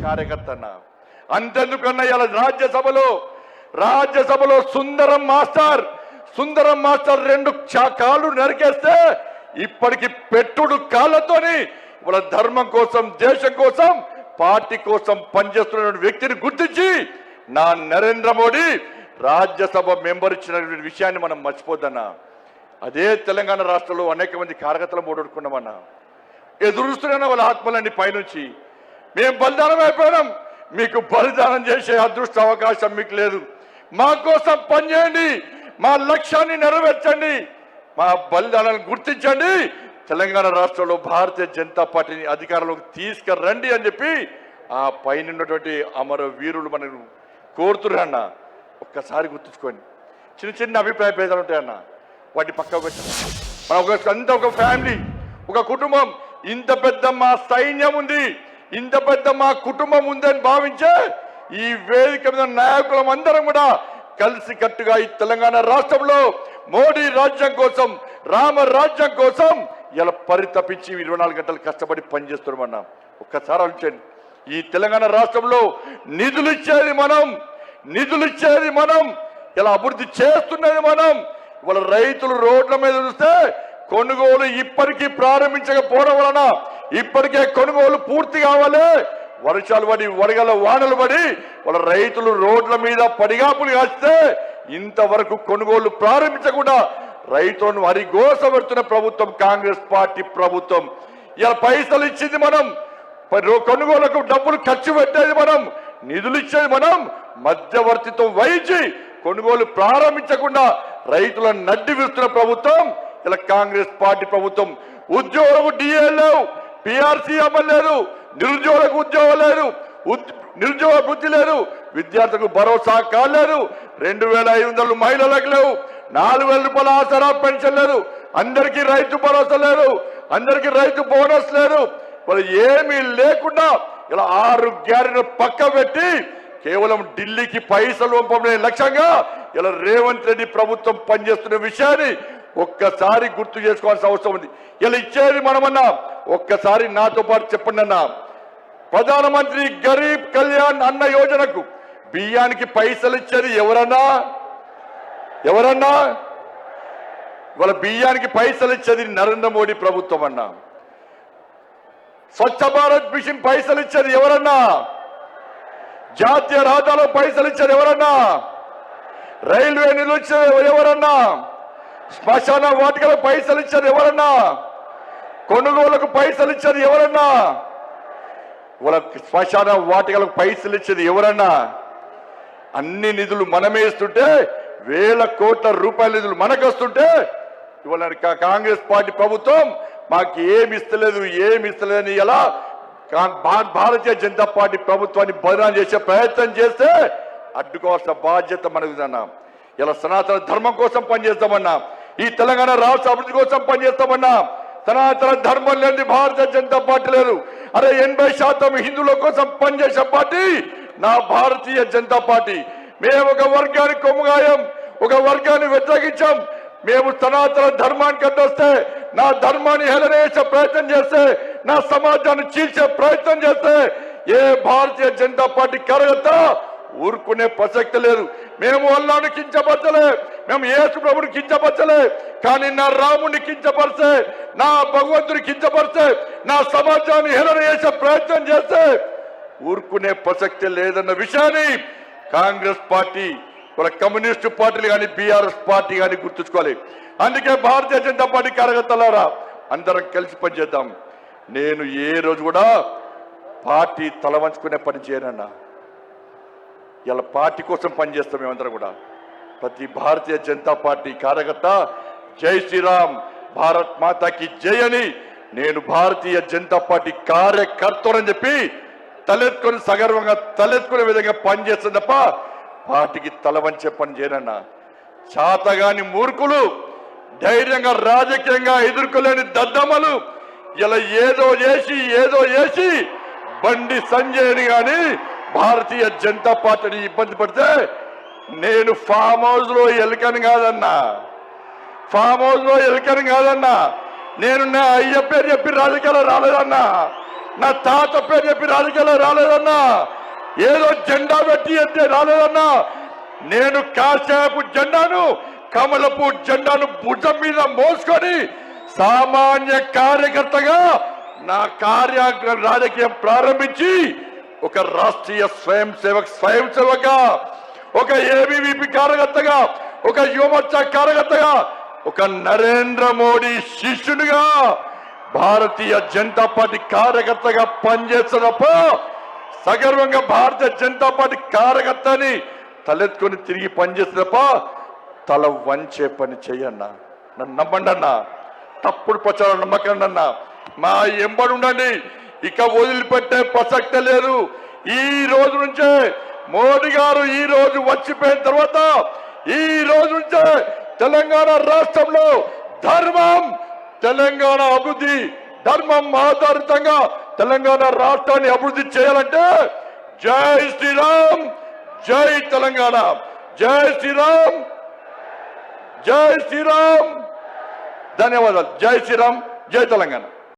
కార్యకర్త అన్న. అంతెందుకన్నా ఇలా రాజ్యసభలో సుందరం మాస్టర్ 2 కాళ్ళు నరికేస్తే ఇప్పటికి పెట్టుడు కాళ్ళతోని వాళ్ళ ధర్మం కోసం, దేశం కోసం, పార్టీ కోసం పనిచేస్తున్న వ్యక్తిని గుర్తించి నా నరేంద్ర మోడీ రాజ్యసభ మెంబర్ ఇచ్చిన విషయాన్ని మనం మర్చిపోద్దన్నా. అదే తెలంగాణ రాష్ట్రంలో అనేక మంది కార్యకర్తలు ఓడగొట్టుకున్నామన్నా. ఎదురుస్తున్నా వాళ్ళ ఆత్మలన్నీ పైనుంచి మేము బలిదానం అయిపోయినాం, మీకు బలిదానం చేసే అదృష్ట అవకాశం మీకు లేదు, మా కోసం పనిచేయండి, మా లక్ష్యాన్ని నెరవేర్చండి, మా బలిదానాలను గుర్తించండి, తెలంగాణ రాష్ట్రంలో భారతీయ జనతా పార్టీని అధికారంలోకి తీసుకురండి అని చెప్పి ఆ పైన ఉన్నటువంటి అమర వీరులు మనకు కోరుతున్నా. ఒక్కసారి గుర్తుంచుకోండి. చిన్న అభిప్రాయ భేదాలు ఉంటాయన్న, వాటిని పక్కకు పెట్టండి. మన ఒక ఫ్యామిలీ, ఒక కుటుంబం, ఇంత పెద్ద మా సైన్యం ఉంది, ఇంత పెద్ద మా కుటుంబం ఉందని భావించే ఈ వేదిక మీద నాయకులం అందరం కూడా కలిసి కట్టుగా ఈ తెలంగాణ రాష్ట్రంలో మోడీ రాజ్యం కోసం, రామ రాజ్యం కోసం ఇలా పరితపించి 24 గంటలు కష్టపడి పనిచేస్తున్నామన్నా. ఒక్కసారి ఆలోచించండి. ఈ తెలంగాణ రాష్ట్రంలో నిధులు ఇచ్చేది మనం, ఇలా అభివృద్ధి చేస్తున్నది మనం. ఇవాళ రైతులు రోడ్ల మీద చూస్తే కొనుగోలు ఇప్పటికీ ప్రారంభించకపోవడం వలన ఇప్పటికే కొనుగోలు పూర్తి కావాలి. వర్షాలు పడి, వడగల వానలు పడి వాళ్ళ రైతులు రోడ్ల మీద పడిగాపులు కాస్తే ఇంతవరకు కొనుగోలు ప్రారంభించకుండా రైతులను అరిగోస పెడుతున్న ప్రభుత్వం కాంగ్రెస్ పార్టీ ప్రభుత్వం. ఇలా పైసలు ఇచ్చింది మనం, కొనుగోలుకు డబ్బులు ఖర్చు పెట్టేది మనం, నిధులు ఇచ్చేది మనం, మధ్యవర్తిత్వం వహించి కొనుగోలు ప్రారంభించకుండా రైతులను నడ్డి విస్తున్న ప్రభుత్వం ఇలా కాంగ్రెస్ పార్టీ ప్రభుత్వం. ఉద్యోగులకు డిఏ లేవు, పిఆర్సీ అమలు లేదు, నిరుద్యోగులకు ఉద్యోగం లేదు, నిరుద్యోగ వృత్తి లేదు, విద్యార్థులకు భరోసా కాలేదు, 2500 మహిళలకు లేవు, 4000 రూపాయల ఆసరా పెన్షన్ లేదు, అందరికీ రైతు భరోసా లేదు, అందరికీ రైతు బోనస్ లేదు. వాళ్ళు ఏమీ లేకుండా ఇలా 6 గ్యారెంటీలు పక్క పెట్టి కేవలం ఢిల్లీకి పైసలు పంపడే లక్ష్యంగా ఇలా రేవంత్ రెడ్డి ప్రభుత్వం పనిచేస్తున్న విషయాన్ని ఒక్కసారి గుర్తు చేసుకోవాల్సిన అవసరం ఉంది. ఇలా ఇచ్చేది మనమన్నా. ఒక్కసారి నాతో పాటు చెప్పండి అన్న. ప్రధానమంత్రి గరీబ్ కళ్యాణ్ అన్న యోజనకు బియ్యానికి పైసలు ఇచ్చేది ఎవరన్నా? ఇవాళ బియ్యానికి పైసలు ఇచ్చేది నరేంద్ర మోడీ ప్రభుత్వం అన్నా. స్వచ్ఛ భారత్ మిషన్ పైసలు ఇచ్చేది ఎవరన్నా? జాతీయ రహదారులో పైసలు ఇచ్చేది ఎవరన్నా? రైల్వే నిధులు ఇచ్చేది ఎవరన్నా? శ్మశాన వాటికలకు పైసలు ఇచ్చేది ఎవరన్నా? కొనుగోలుకు పైసలు ఇచ్చేది ఎవరన్నా? శ్మశాన వాటికలకు పైసలు ఇచ్చేది ఎవరన్నా? అన్ని నిధులు మనమే ఇస్తుంటే, వేల కోట్ల రూపాయల నిధులు మనకు వస్తుంటే ఇవాళ కాంగ్రెస్ పార్టీ ప్రభుత్వం మాకు ఏమి ఇస్తలేదని ఎలా భారతీయ జనతా పార్టీ ప్రభుత్వాన్ని బదనాం చేసే ప్రయత్నం చేస్తే అడ్డుకోవాల్సిన బాధ్యత మనకుదన్నా. ఇలా సనాతన ధర్మం కోసం పనిచేస్తామన్నా, ఈ తెలంగాణ రాష్ట్ర అభివృద్ధి కోసం పనిచేస్తామన్నా. సనాతన ధర్మం లేని భారతీయ జనతా పార్టీ లేదు. అరే 80% హిందువుల కోసం పనిచేసే పార్టీ నా భారతీయ జనతా పార్టీ. మేము ఒక వర్గానికి కొమ్ముగాయం, ఒక వర్గాన్ని వ్యతిరేకించాం. మేము సనాతన ధర్మానికి అడ్డొస్తే, నా ధర్మాన్ని హేళన చేసే ప్రయత్నం చేస్తే, నా సమాజాన్ని చీల్చే ప్రయత్నం చేస్తే ఏ భారతీయ జనతా పార్టీ కార్యకర్త ఊరుకునే ప్రసక్తి లేదు. మేము అల్లాను కించపరచలే, మేము యేసు ప్రభుని కించపరచలే, కానీ నా రాముడిని కించపరిస్తే, నా భగవంతుని కించపరిస్తే, నా సమాజాన్ని హేళన చేసే ప్రయత్నం చేస్తే ఊరుకునే ప్రసక్తి లేదన్న విషయాన్ని కాంగ్రెస్ పార్టీ, కమ్యూనిస్టు పార్టీలు కానీ బీఆర్ఎస్ పార్టీ కానీ గుర్తుంచుకోవాలి. అందుకే భారతీయ జనతా పార్టీ కార్యకర్తలారా అందరం కలిసి పనిచేద్దాం. నేను ఏ రోజు కూడా పార్టీ తల వంచుకునే పని చేయనన్నా. ఇలా పార్టీ కోసం పనిచేస్తాం. మేమందరం కూడా ప్రతి భారతీయ జనతా పార్టీ కార్యకర్త జై శ్రీరామ్, భారత్ మాతాకి జై అని నేను భారతీయ జనతా పార్టీ కార్యకర్తలని చెప్పి తలెత్తుకొని సగర్వంగా తలెత్తుకునే విధంగా పనిచేస్తుంది తప్ప పార్టీకి తల వంచే పని చేయనన్నా. చాతగాని మూర్ఖులు, ధైర్యంగా రాజకీయంగా ఎదుర్కోలేని దద్దమ్మలు ఇలా ఏదో చేసి బండి సంజయ్ని కానీ భారతీయ జనతా పార్టీని ఇబ్బంది పడితే నేను ఫామ్ హౌస్ లో ఎలుకని కాదన్నా, నేను నా అయ్య పేరు చెప్పి రాజకీయాలు రాలేదన్నా, నా తాత పేరు చెప్పి రాజకీయాల్లో రాలేదన్నా, ఏదో జెండా పెట్టి అంటే రాలేదన్నా. నేను కాశాపు జెండాను, కమలపు జెండాను భుజం మీద మోసుకొని సామాన్య కార్యకర్తగా నా రాజకీయం ప్రారంభించి ఒక రాష్ట్రీయ స్వయం సేవక, ఒక ఏబీవీపీ కార్యకర్తగా, ఒక యువమోర్చా కార్యకర్తగా, ఒక నరేంద్ర మోడీ శిష్యునిగా భారతీయ జనతా పార్టీ కార్యకర్తగా పనిచేస్తున్నప్ప సగర్వంగా భారతీయ జనతా పార్టీ కార్యకర్తని తలెత్తుకొని తిరిగి పనిచేస్తున్నప్ప తల వంచే పని చెయ్యన్నా. నన్ను నమ్మండి అన్నా, తప్పుడు ప్రచారం నమ్మకండి అన్నా. మా ఎంబడి ఉండండి, ఇక వదిలిపెట్టే ప్రసక్తే లేదు. ఈ రోజు నుంచే మోడీ గారు ఈ రోజు వచ్చిపోయిన తర్వాత ఈ రోజు నుంచే తెలంగాణ రాష్ట్రంలో ధర్మం, తెలంగాణ అభివృద్ధి, ధర్మం ఆధారితంగా తెలంగాణ రాష్ట్రాన్ని అభివృద్ధి చేయాలంటే జై శ్రీరామ్, జై తెలంగాణ, జై శ్రీరామ్, జై శ్రీరామ్. ధన్యవాదాలు. జై శ్రీరామ్, జై తెలంగాణ.